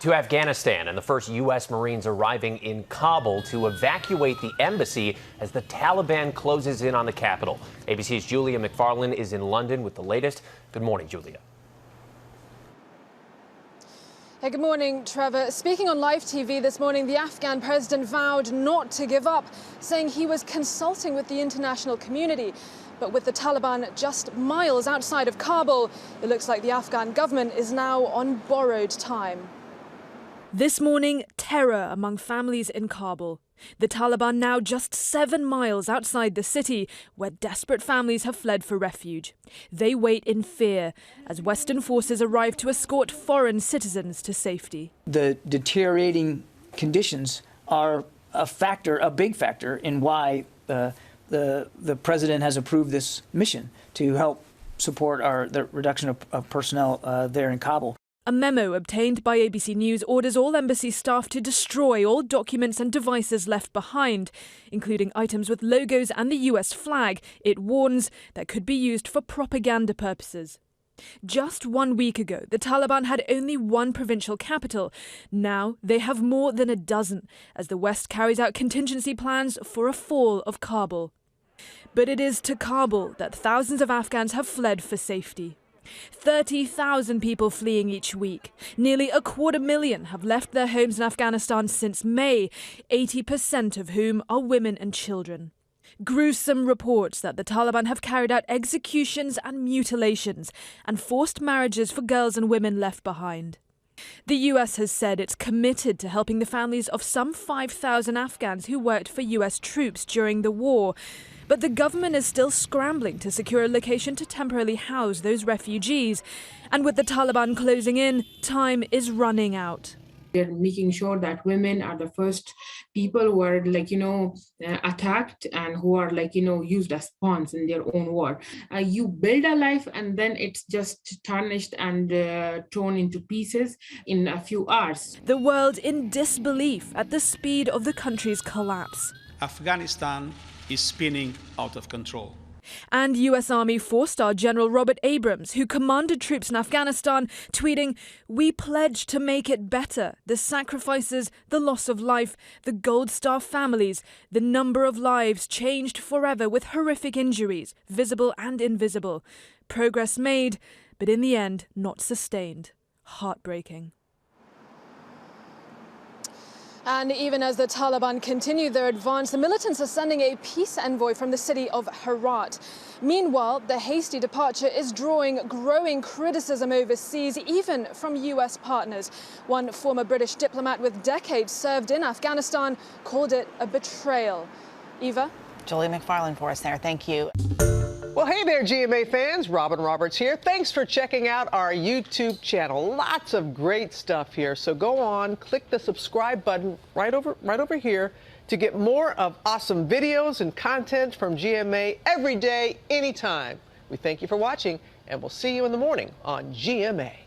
To Afghanistan, and the first U.S. Marines arriving in Kabul to evacuate the embassy as the Taliban closes in on the capital. ABC's Julia McFarlane is in London with the latest. Good morning, Julia. Hey, good morning, Trevor. Speaking on live TV this morning, the Afghan president vowed not to give up, saying he was consulting with the international community. But with the Taliban just miles outside of Kabul, it looks like the Afghan government is now on borrowed time. This morning, terror among families in Kabul. The Taliban now just 7 miles outside the city, where desperate families have fled for refuge. They wait in fear as Western forces arrive to escort foreign citizens to safety. The deteriorating conditions are a big factor in why the president has approved this mission to help support the reduction of personnel there in Kabul. A memo obtained by ABC News orders all embassy staff to destroy all documents and devices left behind, including items with logos and the US flag. It warns that could be used for propaganda purposes. Just 1 week ago, the Taliban had only one provincial capital. Now they have more than a dozen, as the West carries out contingency plans for a fall of Kabul. But it is to Kabul that thousands of Afghans have fled for safety. 30,000 people fleeing each week. Nearly 250,000 have left their homes in Afghanistan since May, 80% of whom are women and children. Gruesome reports that the Taliban have carried out executions and mutilations and forced marriages for girls and women left behind. The US has said it's committed to helping the families of some 5,000 Afghans who worked for US troops during the war. But the government is still scrambling to secure a location to temporarily house those refugees. And with the Taliban closing in, time is running out. They're making sure that women are the first people who are attacked and who are used as pawns in their own war. You build a life and then it's just tarnished and torn into pieces in a few hours. The world in disbelief at the speed of the country's collapse. Afghanistan is spinning out of control. And US Army 4-star General Robert Abrams, who commanded troops in Afghanistan, tweeting, "We pledge to make it better. The sacrifices, the loss of life, the Gold Star families, the number of lives changed forever with horrific injuries, visible and invisible. Progress made, but in the end, not sustained. Heartbreaking." And even as the Taliban continue their advance, the militants are sending a peace envoy from the city of Herat. Meanwhile, the hasty departure is drawing growing criticism overseas, even from US partners. One former British diplomat with decades served in Afghanistan called it a betrayal. Eva? Julia McFarlane for us there. Thank you. Well, hey there, GMA fans. Robin Roberts here. Thanks for checking out our YouTube channel. Lots of great stuff here. So go on, click the subscribe button right over here to get more of awesome videos and content from GMA every day, anytime. We thank you for watching, and we'll see you in the morning on GMA.